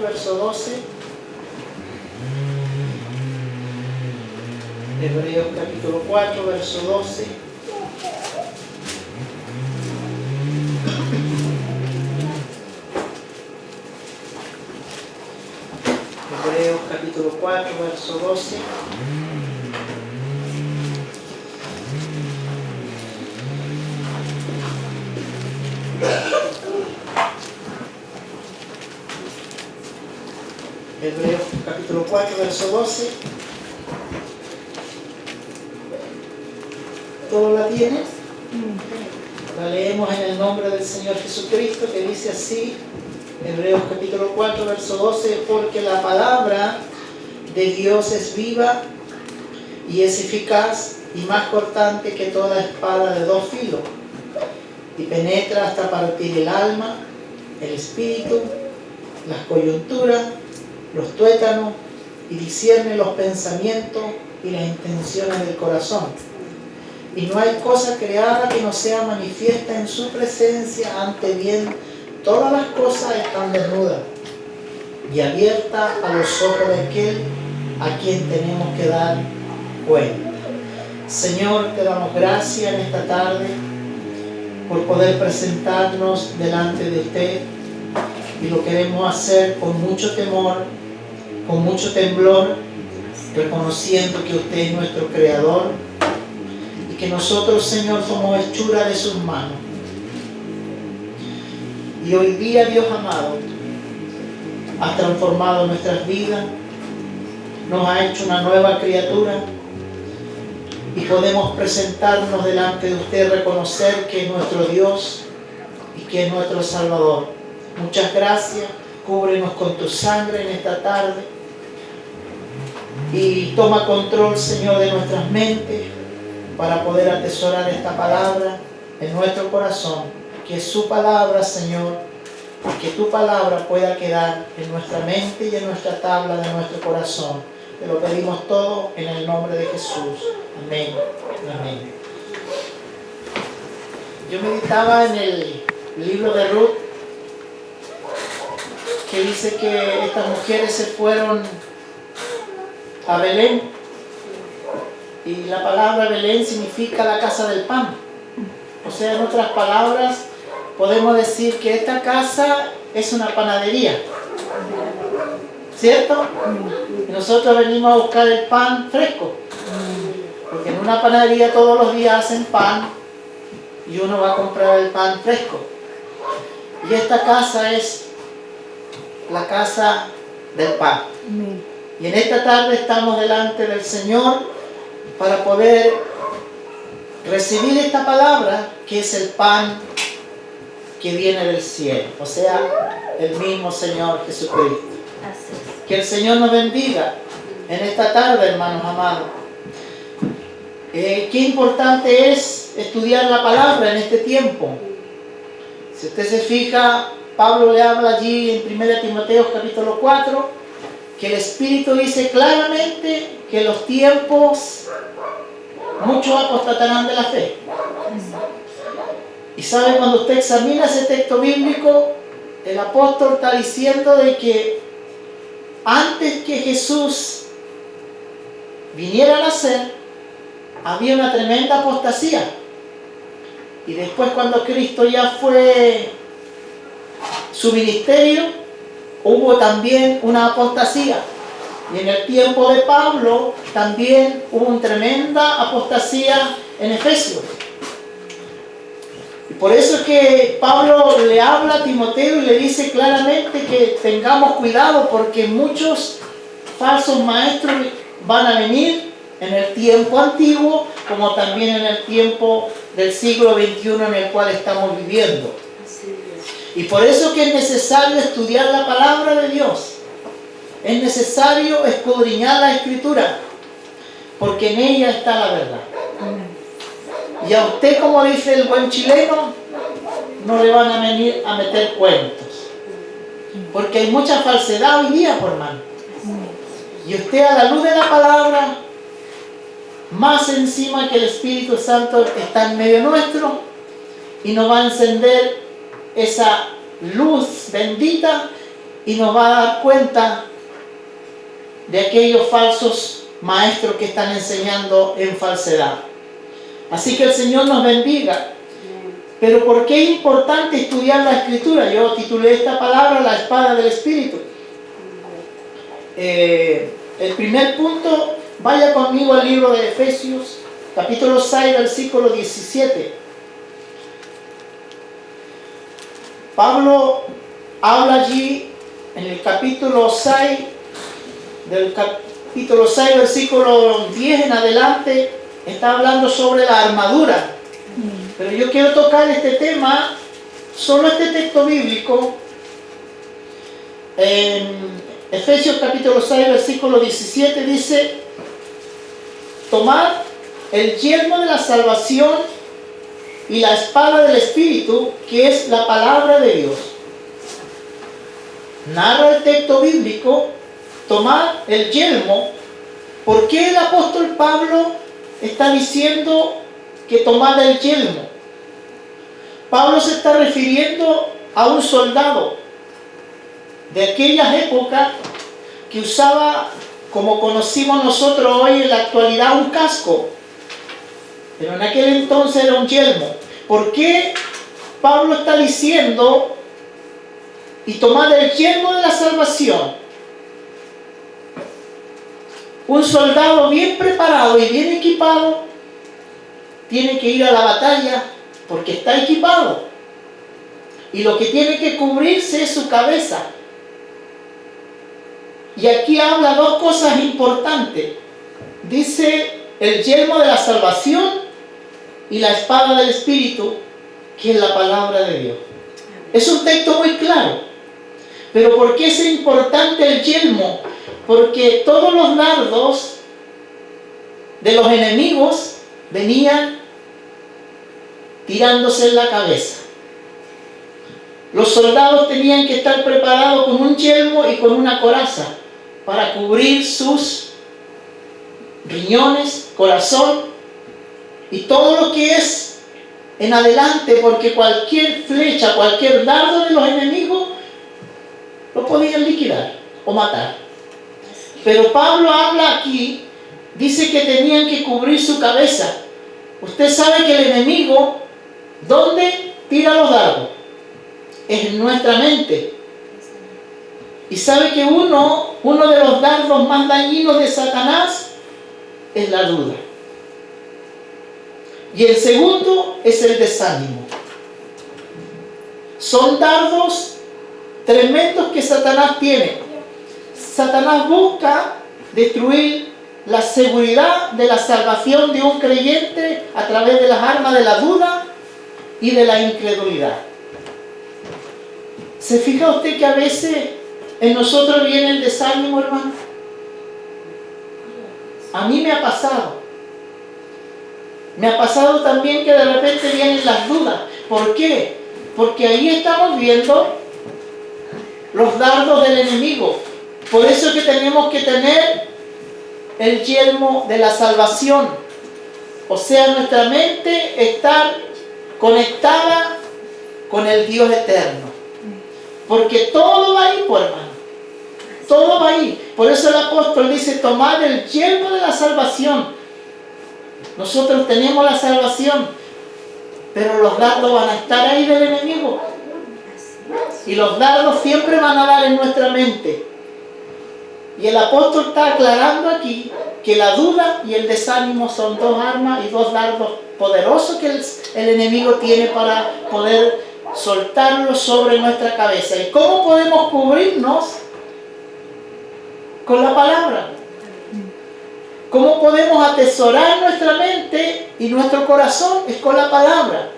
verso 12. Hebreos capítulo 4, verso 12. Hebreos capítulo 4, verso 12. Hebreos capítulo 4, verso 12. ¿Todo la tienes? La leemos en el nombre del Señor Jesucristo, que dice así, Hebreos capítulo 4, verso 12, porque la palabra de Dios es viva y es eficaz y más cortante que toda espada de dos filos, y penetra hasta partir el alma, el espíritu, las coyunturas, los tuétanos, y discierne los pensamientos y las intenciones del corazón. Y no hay cosa creada que no sea manifiesta en su presencia, ante bien todas las cosas están desnudas y abiertas a los ojos de aquel a quien tenemos que dar cuenta. Señor, te damos gracias en esta tarde por poder presentarnos delante de usted, y lo queremos hacer con mucho temor, con mucho temblor, reconociendo que usted es nuestro Creador y que nosotros, Señor, somos hechura de sus manos. Y hoy día, Dios amado, has transformado nuestras vidas, nos ha hecho una nueva criatura, y podemos presentarnos delante de usted, reconocer que es nuestro Dios y que es nuestro Salvador. Muchas gracias, cúbrenos con tu sangre en esta tarde y toma control, Señor, de nuestras mentes para poder atesorar esta palabra en nuestro corazón, que es su palabra, Señor, y que tu palabra pueda quedar en nuestra mente y en nuestra tabla de nuestro corazón. Te lo pedimos todo en el nombre de Jesús. Amén. Amén. Yo meditaba en el libro de Ruth, que dice que estas mujeres se fueron a Belén, y la palabra Belén significa la casa del pan. O sea, en otras palabras, podemos decir que esta casa es una panadería, ¿cierto? Y nosotros venimos a buscar el pan fresco, porque en una panadería todos los días hacen pan y uno va a comprar el pan fresco. Y esta casa es la casa del pan. Y en esta tarde estamos delante del Señor para poder recibir esta palabra, que es el pan que viene del cielo, o sea, el mismo Señor Jesucristo. Que el Señor nos bendiga en esta tarde, hermanos amados. Qué importante es estudiar la palabra en este tiempo. Si usted se fija, Pablo le habla allí en 1 Timoteo capítulo 4, que el Espíritu dice claramente que los tiempos, muchos apostatarán de la fe. Y sabe, cuando usted examina ese texto bíblico, el apóstol está diciendo de que antes que Jesús viniera a nacer, había una tremenda apostasía. Y después, cuando Cristo ya fue su ministerio, hubo también una apostasía. Y en el tiempo de Pablo también hubo una tremenda apostasía en Efesios. Y por eso es que Pablo le habla a Timoteo y le dice claramente que tengamos cuidado, porque muchos falsos maestros van a venir en el tiempo antiguo, como también en el tiempo del siglo XXI en el cual estamos viviendo. Y por eso es que es necesario estudiar la palabra de Dios. Es necesario escudriñar la Escritura, porque en ella está la verdad. Y a usted, como dice el buen chileno, no le van a venir a meter cuentos, porque hay mucha falsedad hoy día, por hermano. Y usted, a la luz de la palabra, más encima que el Espíritu Santo está en medio nuestro y nos va a encender esa luz bendita y nos va a dar cuenta de aquellos falsos maestros que están enseñando en falsedad. Así que el Señor nos bendiga. Pero ¿por qué es importante estudiar la Escritura? Yo titulé esta palabra la espada del Espíritu. El primer punto, vaya conmigo al libro de Efesios, capítulo 6, versículo 17. Pablo habla allí en el capítulo 6, del capítulo 6, versículo 10 en adelante, está hablando sobre la armadura. Pero yo quiero tocar este tema, solo este texto bíblico, en Efesios capítulo 6, versículo 17, dice: tomad el yelmo de la salvación y la espada del Espíritu, que es la palabra de Dios. Narra el texto bíblico, tomad el yelmo. ¿Por qué el apóstol Pablo está diciendo que tomad el yelmo? Pablo se está refiriendo a un soldado de aquellas épocas que usaba, como conocimos nosotros hoy en la actualidad, un casco. Pero en aquel entonces era un yelmo. ¿Por qué Pablo está diciendo y tomad el yelmo de la salvación? Un soldado bien preparado y bien equipado tiene que ir a la batalla porque está equipado. Y lo que tiene que cubrirse es su cabeza. Y aquí habla dos cosas importantes. Dice el yelmo de la salvación y la espada del Espíritu, que es la palabra de Dios. Es un texto muy claro. Pero ¿por qué es importante el yelmo? Porque todos los dardos de los enemigos venían tirándose en la cabeza. Los soldados tenían que estar preparados con un yelmo y con una coraza para cubrir sus riñones, corazón y todo lo que es en adelante, porque cualquier flecha, cualquier dardo de los enemigos lo podían liquidar o matar. Pero Pablo habla aquí, dice que tenían que cubrir su cabeza. Usted sabe que el enemigo, ¿dónde tira los dardos? Es en nuestra mente. Y sabe que uno de los dardos más dañinos de Satanás es la duda. Y el segundo es el desánimo. Son dardos tremendos que Satanás tiene. Satanás busca destruir la seguridad de la salvación de un creyente a través de las armas de la duda y de la incredulidad. ¿Se fija usted que a veces en nosotros viene el desánimo, hermano? A mí me ha pasado. Me ha pasado también que de repente vienen las dudas. ¿Por qué? Porque ahí estamos viendo los dardos del enemigo. Por eso es que tenemos que tener el yelmo de la salvación. O sea, nuestra mente estar conectada con el Dios eterno. Porque todo va ahí, pues, hermano. Todo va ahí. Por eso el apóstol dice: tomad el yelmo de la salvación. Nosotros tenemos la salvación, pero los dardos van a estar ahí del enemigo. Y los dardos siempre van a dar en nuestra mente. Y el apóstol está aclarando aquí que la duda y el desánimo son dos armas y dos dardos poderosos que el enemigo tiene para poder soltarlos sobre nuestra cabeza. ¿Y cómo podemos cubrirnos? Con la palabra. ¿Cómo podemos atesorar nuestra mente y nuestro corazón? Es con la palabra.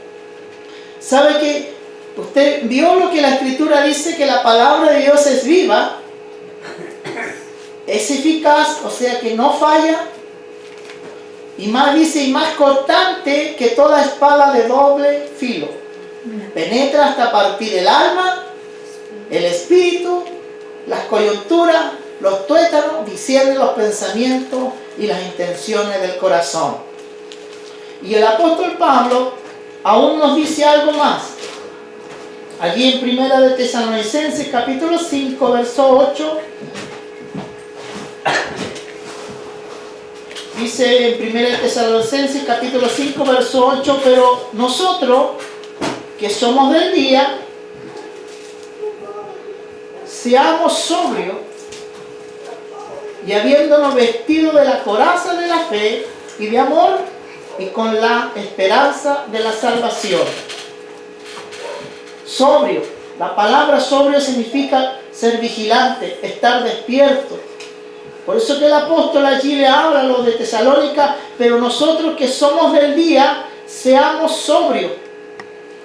¿Sabe que usted vio lo que la Escritura dice? Que la palabra de Dios es viva, es eficaz, o sea que no falla, y más dice, y más cortante que toda espada de doble filo. Penetra hasta partir el alma, el espíritu, las coyunturas, los tuétanos, discierne los pensamientos y las intenciones del corazón. Y el apóstol Pablo aún nos dice algo más. Allí en Primera de Tesalonicenses, capítulo 5, verso 8, dice en Primera de Tesalonicenses, capítulo 5, verso 8, pero nosotros, que somos del día, seamos sobrios y habiéndonos vestido de la coraza de la fe y de amor y con la esperanza de la salvación. Sobrio. La palabra sobrio significa ser vigilante, estar despierto. Por eso que el apóstol allí le habla a los de Tesalónica, pero nosotros que somos del día, seamos sobrios,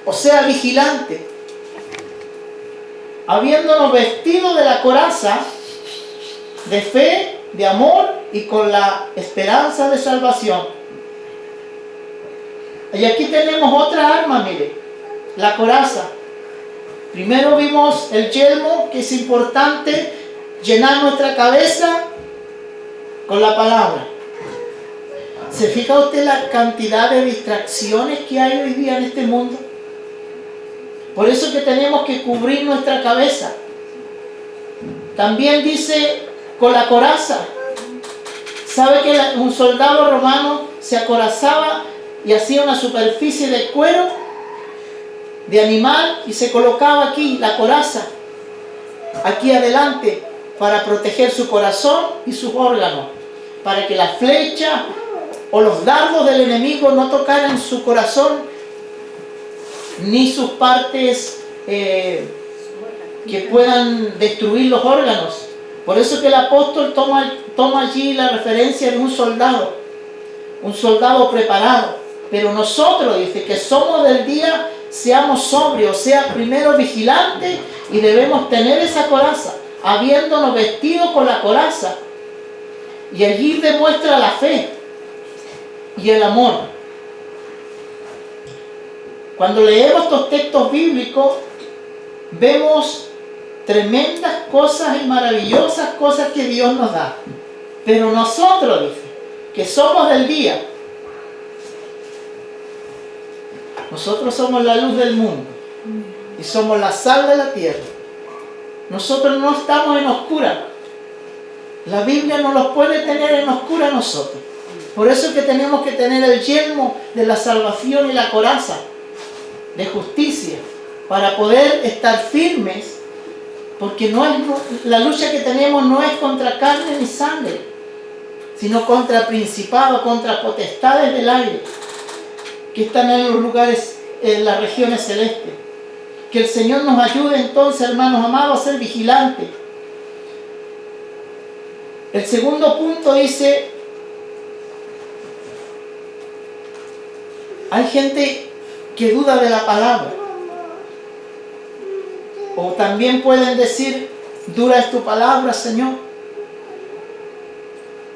o sea, vigilantes, habiéndonos vestido de la coraza de fe, de amor y con la esperanza de salvación. Y aquí tenemos otra arma, mire, la coraza. Primero vimos el yelmo, que es importante llenar nuestra cabeza con la palabra. ¿Se fija usted la cantidad de distracciones que hay hoy día en este mundo? Por eso que tenemos que cubrir nuestra cabeza. También dice con la coraza. ¿Sabe que un soldado romano se acorazaba y hacía una superficie de cuero de animal y se colocaba aquí la coraza, aquí adelante, para proteger su corazón y sus órganos, para que la flecha o los dardos del enemigo no tocaran su corazón ni sus partes que puedan destruir los órganos. Por eso que el apóstol toma allí la referencia de un soldado preparado. Pero nosotros, dice, que somos del día, seamos sobrios, o sea, primero vigilantes, y debemos tener esa coraza, habiéndonos vestido con la coraza. Y allí demuestra la fe y el amor. Cuando leemos estos textos bíblicos, vemos tremendas cosas y maravillosas cosas que Dios nos da. Pero nosotros, dice, que somos del día, nosotros somos la luz del mundo y somos la sal de la tierra. Nosotros no estamos en oscura. La Biblia no los puede tener en oscura a nosotros. Por eso es que tenemos que tener el yelmo de la salvación y la coraza de justicia para poder estar firmes, porque la lucha que tenemos no es contra carne ni sangre, sino contra principados, contra potestades del aire que están en los lugares, en las regiones celestes. Que el Señor nos ayude entonces, hermanos amados, a ser vigilantes. El segundo punto dice, hay gente que duda de la palabra. O también pueden decir, dura es tu palabra, Señor.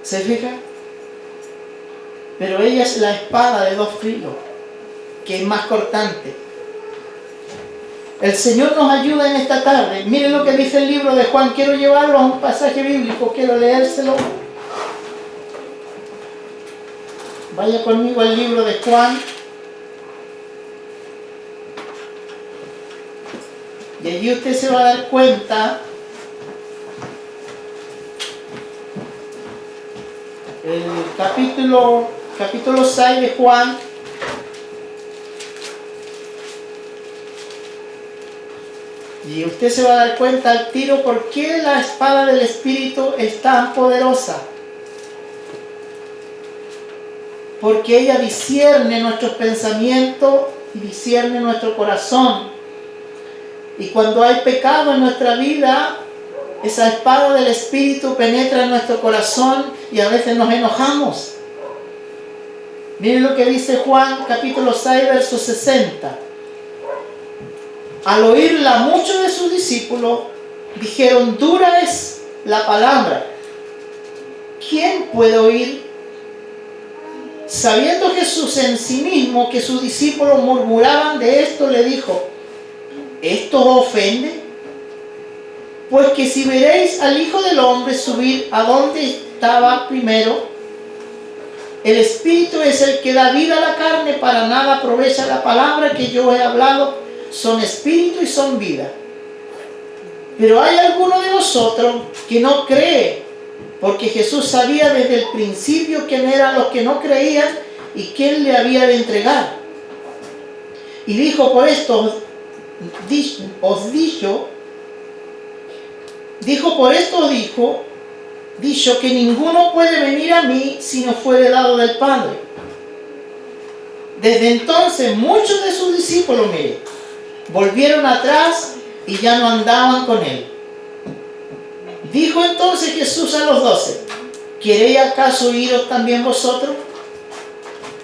¿Se fija? Pero ella es la espada de dos filos, que es más cortante. El Señor nos ayuda en esta tarde. Miren lo que dice el libro de Juan. Quiero llevarlo a un pasaje bíblico, quiero leérselo. Vaya conmigo al libro de Juan. Y allí usted se va a dar cuenta el capítulo 6 de Juan. Y usted se va a dar cuenta al tiro por qué la espada del Espíritu es tan poderosa. Porque ella discierne nuestros pensamientos y discierne nuestro corazón. Y cuando hay pecado en nuestra vida, esa espada del Espíritu penetra en nuestro corazón y a veces nos enojamos. Miren lo que dice Juan capítulo 6, verso 60. Al oírla muchos de sus discípulos dijeron, dura es la palabra. ¿Quién puede oír? Sabiendo Jesús en sí mismo que sus discípulos murmuraban de esto, le dijo, ¿esto os ofende? Pues que si veréis al Hijo del Hombre subir a donde estaba primero, el Espíritu es el que da vida a la carne, para nada aprovecha la palabra que yo he hablado. son espíritu y son vida. Pero hay alguno de vosotros que no cree, porque Jesús sabía desde el principio quién eran los que no creían y quién le había de entregar. Y dijo, por esto dicho que ninguno puede venir a mí si no fuere dado del Padre. Desde entonces muchos de sus discípulos, mire, volvieron atrás y ya no andaban con él. Dijo entonces Jesús a los 12, ¿queréis acaso iros también vosotros?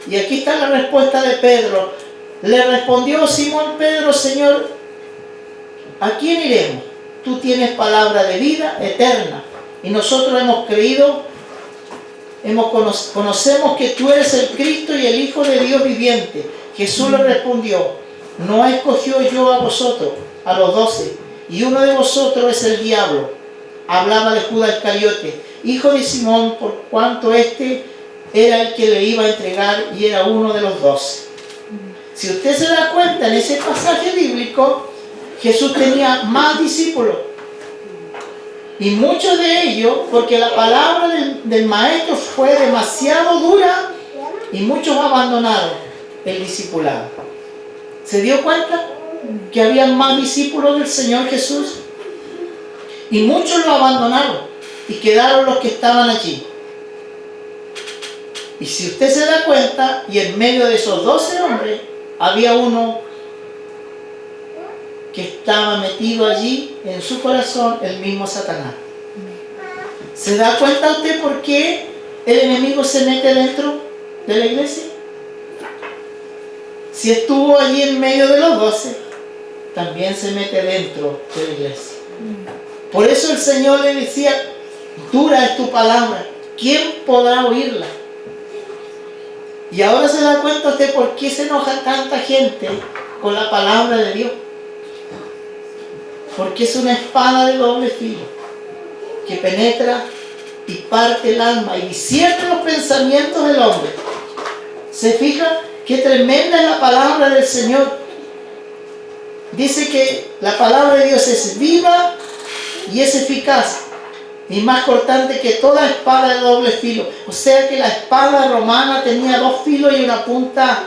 Y aquí está la respuesta de Pedro. Le respondió Simón Pedro, Señor, ¿a quién iremos? Tú tienes palabra de vida eterna. Y nosotros hemos creído, conocemos que tú eres el Cristo y el Hijo de Dios viviente. Jesús le respondió, no escogió yo a vosotros, a los 12, y uno de vosotros es el diablo. Hablaba de Judas Iscariote, hijo de Simón, por cuanto este era el que le iba a entregar y era uno de los 12. Si usted se da cuenta, en ese pasaje bíblico, Jesús tenía más discípulos. Y muchos de ellos, porque la palabra del maestro fue demasiado dura, y muchos abandonaron el discipulado. ¿Se dio cuenta que había más discípulos del Señor Jesús? Y muchos lo abandonaron y quedaron los que estaban allí. Y si usted se da cuenta, y en medio de esos 12 hombres, había uno que estaba metido allí en su corazón, el mismo Satanás. ¿Se da cuenta usted por qué el enemigo se mete dentro de la iglesia? Si estuvo allí en medio de los 12, también se mete dentro de la iglesia. Por eso el Señor le decía, dura es tu palabra, ¿quién podrá oírla? Y ahora se da cuenta usted por qué se enoja tanta gente con la palabra de Dios. Porque es una espada de doble filo que penetra y parte el alma y discierne los pensamientos del hombre. ¿Se fija qué tremenda es la palabra del Señor? Dice que la palabra de Dios es viva y es eficaz y más cortante que toda espada de doble filo. O sea que la espada romana tenía 2 filos y una punta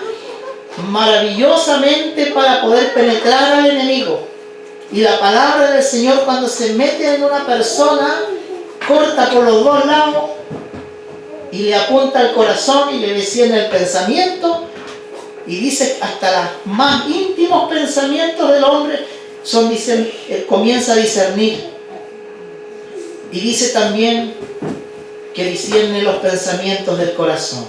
maravillosamente para poder penetrar al enemigo. Y la palabra del Señor, cuando se mete en una persona, corta por los 2 lados y le apunta al corazón y le desciende el pensamiento, y dice hasta los más íntimos pensamientos del hombre comienza a discernir. Y dice también que discierne los pensamientos del corazón.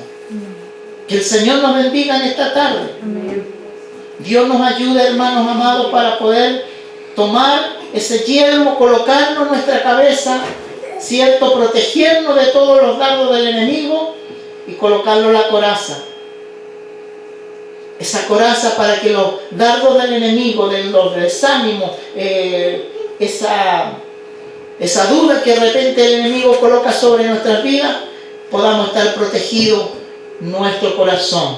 Que el Señor nos bendiga en esta tarde. Dios nos ayude, hermanos amados, para poder tomar ese yelmo, colocarlo en nuestra cabeza, ¿cierto? Protegernos de todos los dardos del enemigo y colocarlo en la coraza. Esa coraza para que los dardos del enemigo, de los desánimos, esa duda que de repente el enemigo coloca sobre nuestras vidas, podamos estar protegidos nuestro corazón.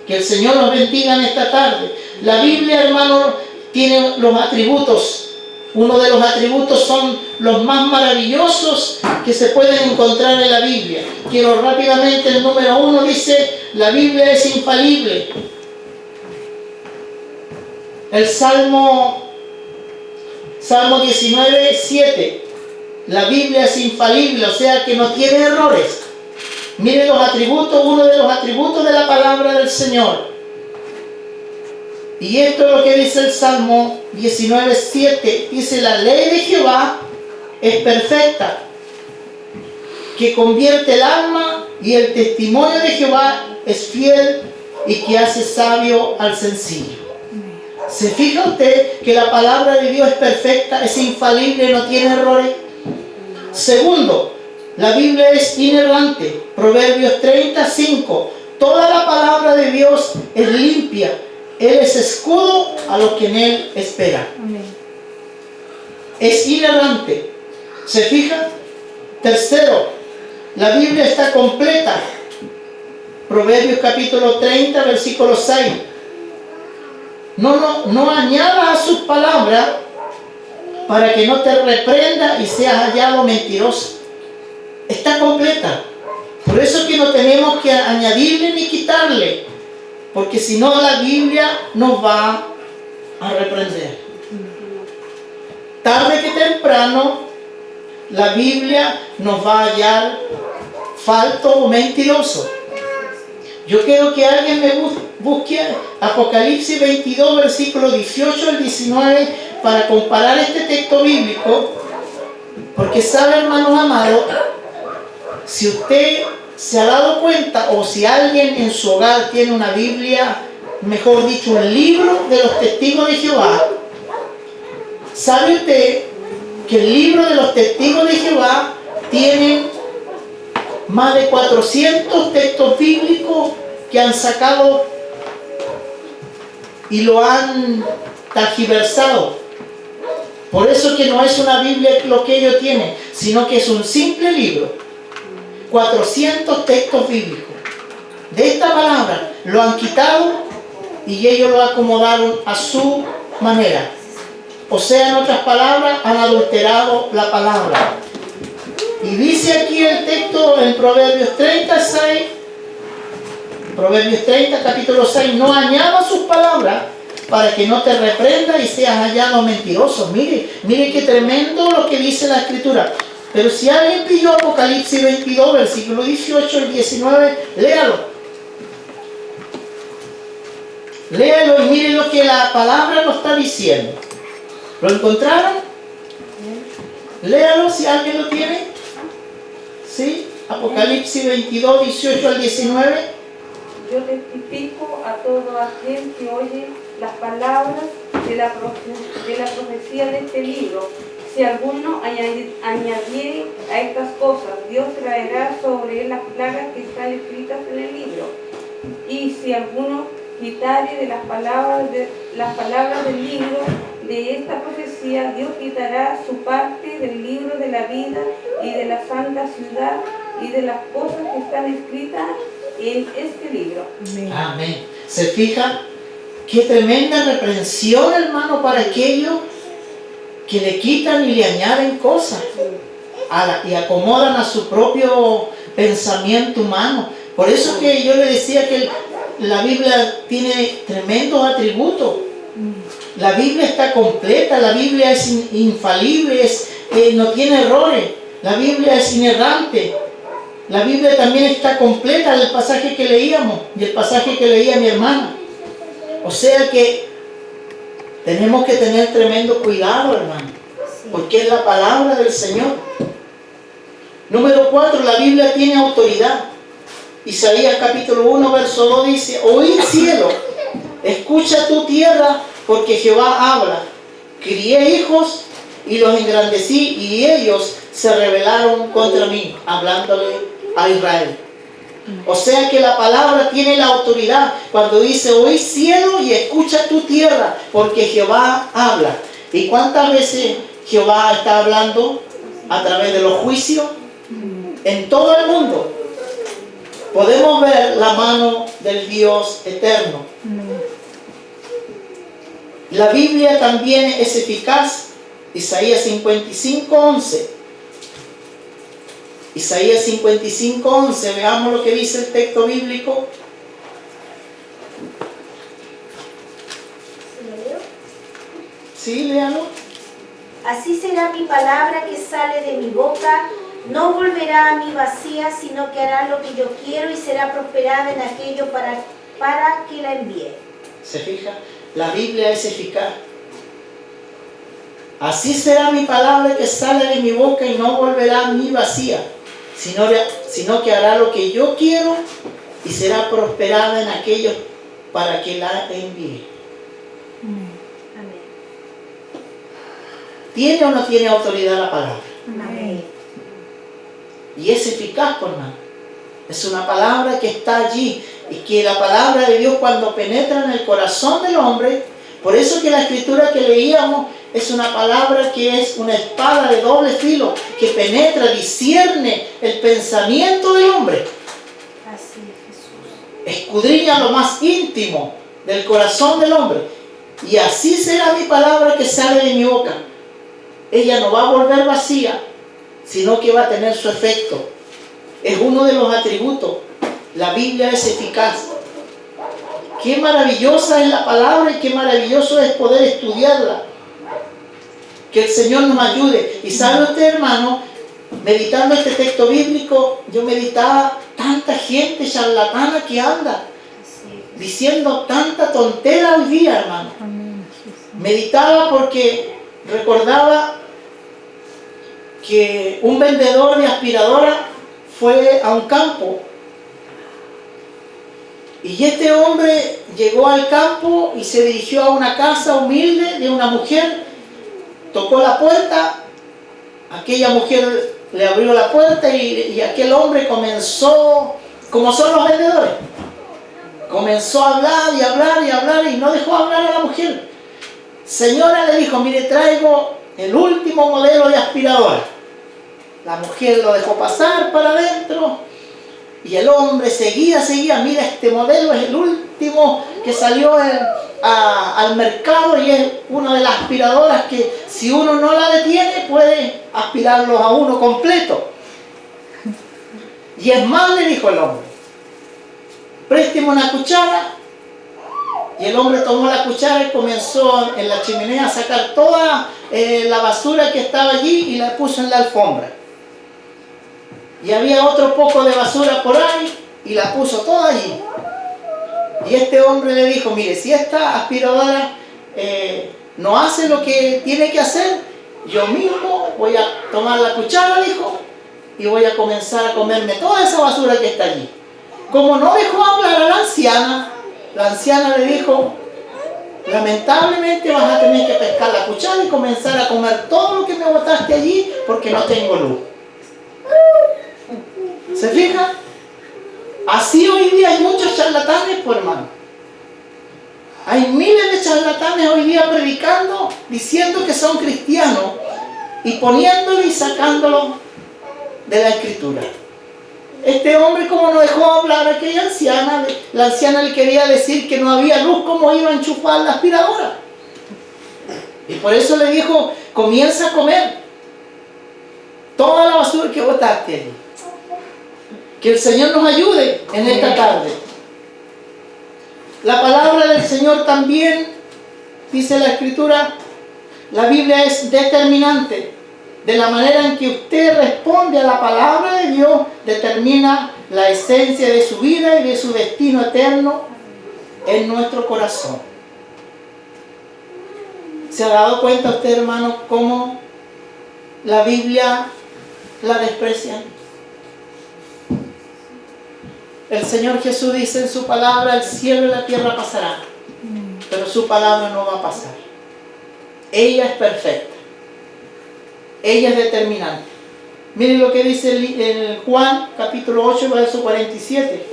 Que el Señor nos bendiga en esta tarde. La Biblia, hermano, tiene los atributos. Uno de los atributos son los más maravillosos que se pueden encontrar en la Biblia. Quiero rápidamente, el número 1 dice, la Biblia es infalible. El Salmo 19, 7. La Biblia es infalible, o sea que no tiene errores. Miren los atributos, uno de los atributos de la palabra del Señor. Y esto es lo que dice el Salmo 19, 7. Dice, la ley de Jehová es perfecta, que convierte el alma, y el testimonio de Jehová es fiel y que hace sabio al sencillo. ¿Se fija usted que la palabra de Dios es perfecta, es infalible, no tiene errores? Segundo, la Biblia es inerrante. Proverbios 35. Toda la palabra de Dios es limpia. Él es escudo a los que en Él esperan. Amén. Es inerrante. ¿Se fija? Tercero, la Biblia está completa. Proverbios capítulo 30, versículo 6. No añadas a sus palabras para que no te reprenda y seas hallado mentiroso. Está completa. Por eso es que no tenemos que añadirle ni quitarle, porque si no la Biblia nos va a reprender. Tarde que temprano la Biblia nos va a hallar falto o mentiroso. Yo quiero que alguien me busque Apocalipsis 22, versículos 18 al 19, para comparar este texto bíblico, porque sabe, hermanos amados, si usted se ha dado cuenta, o si alguien en su hogar tiene una Biblia, mejor dicho, un libro de los testigos de Jehová, ¿sabe usted que el libro de los testigos de Jehová tiene más de 400 textos bíblicos que han sacado y lo han tergiversado? Por eso que no es una Biblia lo que ellos tienen, sino que es un simple libro. 400 textos bíblicos de esta palabra lo han quitado y ellos lo acomodaron a su manera. O sea, en otras palabras, han adulterado la palabra. Y dice aquí el texto en Proverbios 36, Proverbios 30, capítulo 6, no añada sus palabras para que no te reprenda y seas hallado mentiroso. Mire qué tremendo lo que dice la Escritura. Pero si alguien pidió Apocalipsis 22, versículo 18 y 19, léalo. Léalo y mire lo que la palabra nos está diciendo. ¿Lo encontraron? Léalo si alguien lo tiene. ¿Sí? Apocalipsis 22, 18 al 19. Yo testifico a todo aquel que oye las palabras de la profecía de este libro. Si alguno añadiere a estas cosas, Dios traerá sobre él las plagas que están escritas en el libro. Y si alguno quitare de las palabras del libro de esta profecía, Dios quitará su parte del libro de la vida y de la santa ciudad y de las cosas que están escritas en este libro. Amén. ¿Se fija? Qué tremenda reprensión, hermano, para aquellos que le quitan y le añaden cosas y acomodan a su propio pensamiento humano. Por eso que yo le decía que la Biblia tiene tremendos atributos. La Biblia está completa, la Biblia es infalible, no tiene errores, la Biblia es inerrante. La Biblia también está completa, el pasaje que leíamos y el pasaje que leía mi hermana. O sea que tenemos que tener tremendo cuidado, hermano, porque es la palabra del Señor. Número 4, la Biblia tiene autoridad. Isaías capítulo 1, verso 2 dice: oíd cielo, escucha tu tierra, porque Jehová habla. Crié hijos y los engrandecí, y ellos se rebelaron contra mí, hablándole a Israel. O sea que la palabra tiene la autoridad cuando dice: oí cielo y escucha tu tierra, porque Jehová habla. ¿Y cuántas veces Jehová está hablando? A través de los juicios en todo el mundo. Podemos ver la mano del Dios eterno. La Biblia también es eficaz. Isaías 55:11. Isaías 55:11, veamos lo que dice el texto bíblico. Sí, léalo. Así será mi palabra que sale de mi boca, no volverá a mí vacía, sino que hará lo que yo quiero y será prosperada en aquello para que la envíe. ¿Se fija? La Biblia es eficaz. Así será mi palabra que sale de mi boca y no volverá a mí vacía, sino que hará lo que yo quiero y será prosperada en aquello para que la envíe. Amén. ¿Tiene o no tiene autoridad la palabra? Amén. Y es eficaz, por hermano. Es una palabra que está allí. Y que la palabra de Dios, cuando penetra en el corazón del hombre, por eso que la escritura que leíamos es una palabra que es una espada de doble filo, que penetra, discierne el pensamiento del hombre. Así es, Jesús. Escudriña lo más íntimo del corazón del hombre. Y así será mi palabra que sale de mi boca. Ella no va a volver vacía, sino que va a tener su efecto. Es uno de los atributos. La Biblia es eficaz. Qué maravillosa es la palabra y qué maravilloso es poder estudiarla. Que el Señor nos ayude. Y sabe usted, hermano, meditando este texto bíblico, yo meditaba tanta gente charlatana que anda diciendo tanta tontera hoy día, hermano. Meditaba porque recordaba que un vendedor de aspiradora fue a un campo. Y este hombre llegó al campo y se dirigió a una casa humilde de una mujer. Tocó la puerta. Aquella mujer le abrió la puerta y aquel hombre comenzó, como son los vendedores, comenzó a hablar y hablar y hablar y no dejó hablar a la mujer. Señora, le dijo, mire, traigo el último modelo de aspiradora. La mujer lo dejó pasar para adentro y el hombre seguía, mira, este modelo es el último que salió al mercado y es una de las aspiradoras que si uno no la detiene puede aspirarlos a uno completo. Y es más, le dijo el hombre, présteme una cuchara. Y el hombre tomó la cuchara y comenzó en la chimenea a sacar toda la basura que estaba allí y la puso en la alfombra. Y había otro poco de basura por ahí y la puso toda allí. Y este hombre le dijo, mire, si esta aspiradora no hace lo que tiene que hacer, yo mismo voy a tomar la cuchara, dijo, y voy a comenzar a comerme toda esa basura que está allí. Como no dejó hablar a la anciana le dijo, lamentablemente vas a tener que pescar la cuchara y comenzar a comer todo lo que me botaste allí porque no tengo luz. ¿Se fija? Así hoy día hay muchos charlatanes, pues, hermano. Hay miles de charlatanes hoy día predicando, diciendo que son cristianos y poniéndolo y sacándolo de la Escritura. Este hombre, como no dejó hablar a aquella anciana, la anciana le quería decir que no había luz, ¿cómo iba a enchufar la aspiradora? Y por eso le dijo, comienza a comer toda la basura que botaste allí. Que el Señor nos ayude en esta tarde. La palabra del Señor también, dice la Escritura, la Biblia es determinante. De la manera en que usted responde a la palabra de Dios, determina la esencia de su vida y de su destino eterno en nuestro corazón. ¿Se ha dado cuenta usted, hermano, cómo la Biblia la desprecia? El Señor Jesús dice en su palabra, el cielo y la tierra pasarán, pero su palabra no va a pasar. Ella es perfecta. Ella es determinante. Miren lo que dice en Juan, capítulo 8, verso 47.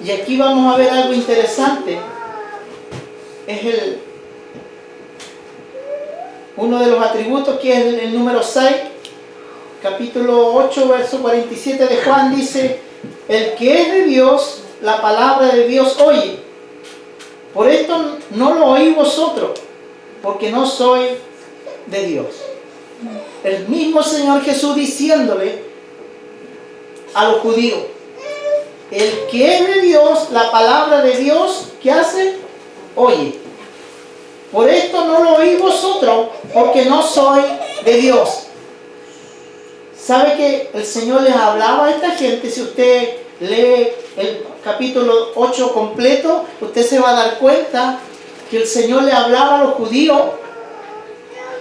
Y aquí vamos a ver algo interesante. Es uno de los atributos que es el número 6. Capítulo 8, verso 47 de Juan dice, el que es de Dios, la palabra de Dios oye. Por esto no lo oí vosotros, porque no soy de Dios. El mismo Señor Jesús diciéndole a los judíos, el que es de Dios, la palabra de Dios, ¿qué hace? Oye. Por esto no lo oí vosotros, porque no soy de Dios. ¿Sabe que el Señor les hablaba a esta gente? Si usted lee el capítulo 8 completo, usted se va a dar cuenta que el Señor le hablaba a los judíos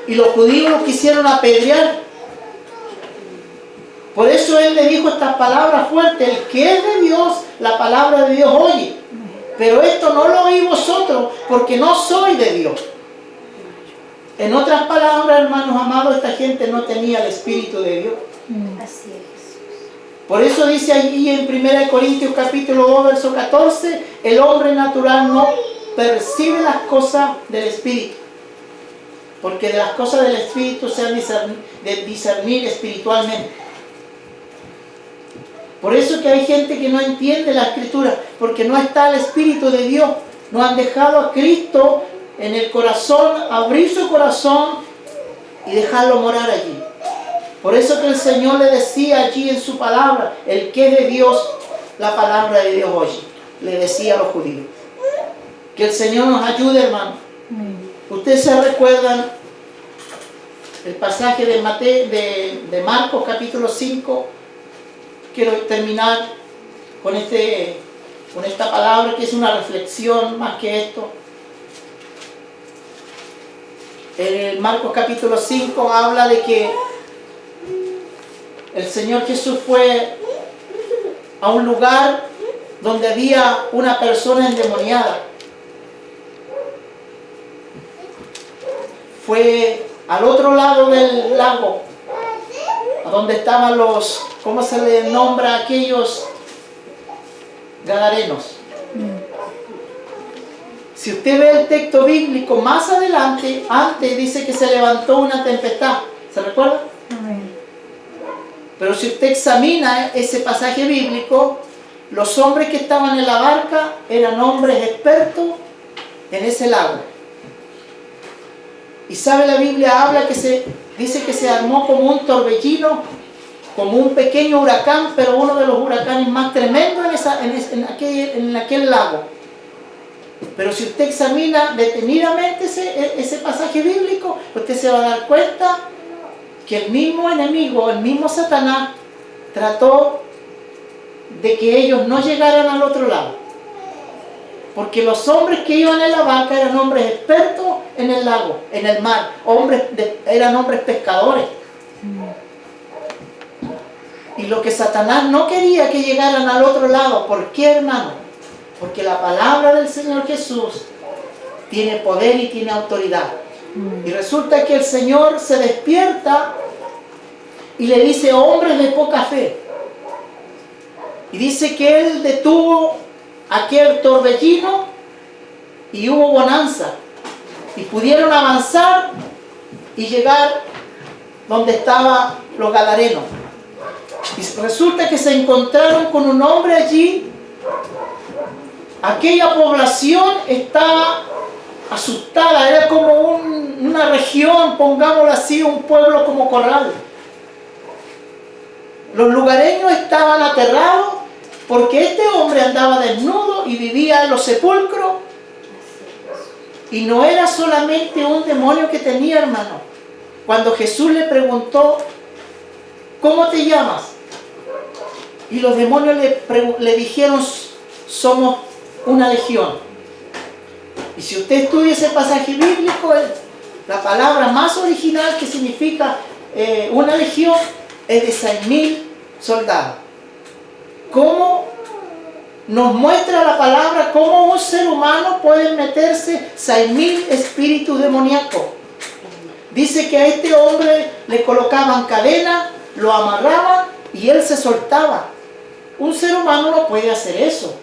y los judíos lo quisieron apedrear. Por eso Él le dijo estas palabras fuertes, el que es de Dios, la palabra de Dios oye. Pero esto no lo oí vosotros, porque no soy de Dios. En otras palabras, hermanos amados, esta gente no tenía el Espíritu de Dios. Así es. Por eso dice allí en 1 Corintios capítulo 2, verso 14, el hombre natural no percibe las cosas del Espíritu, porque de las cosas del Espíritu se han de discernir espiritualmente. Por eso que hay gente que no entiende la Escritura, porque no está el Espíritu de Dios no han dejado a Cristo en el corazón, abrir su corazón y dejarlo morar allí. Por eso que el Señor le decía allí en su palabra, el que es de Dios, la palabra de Dios oye. Le decía a los judíos. Que el Señor nos ayude, hermano. Ustedes se recuerdan el pasaje de Marcos capítulo 5. Quiero terminar con esta palabra que es una reflexión más que esto. En Marcos capítulo 5 habla de que el Señor Jesús fue a un lugar donde había una persona endemoniada. Fue al otro lado del lago, a donde estaban los, ¿cómo se les nombra a aquellos gadarenos? Si usted ve el texto bíblico más adelante, antes dice que se levantó una tempestad. ¿Se recuerda? Pero si usted examina ese pasaje bíblico, los hombres que estaban en la barca eran hombres expertos en ese lago. Y sabe, la Biblia habla dice que se armó como un torbellino, como un pequeño huracán, pero uno de los huracanes más tremendos en aquel lago. Pero si usted examina detenidamente ese pasaje bíblico, usted se va a dar cuenta que el mismo enemigo, el mismo Satanás, trató de que ellos no llegaran al otro lado. Porque los hombres que iban en la barca eran hombres expertos en el lago, en el mar. Eran hombres pescadores. Y lo que Satanás no quería que llegaran al otro lado. ¿Por qué, hermano? Porque la palabra del Señor Jesús tiene poder y tiene autoridad. Y resulta que el Señor se despierta y le dice, hombres de poca fe. Y dice que Él detuvo aquel torbellino y hubo bonanza. Y pudieron avanzar y llegar donde estaban los gadarenos. Y resulta que se encontraron con un hombre allí. Aquella población estaba asustada, era como una región, pongámoslo así, un pueblo como Corral. Los lugareños estaban aterrados porque este hombre andaba desnudo y vivía en los sepulcros. Y no era solamente un demonio que tenía, hermano. Cuando Jesús le preguntó, ¿cómo te llamas? Y los demonios le dijeron, somos una legión. Y si usted estudia ese pasaje bíblico, la palabra más original que significa una legión es de 6.000 soldados. ¿Cómo nos muestra la palabra cómo un ser humano puede meterse 6.000 espíritus demoníacos? Dice que a este hombre le colocaban cadena, lo amarraban y él se soltaba. Un ser humano no puede hacer eso.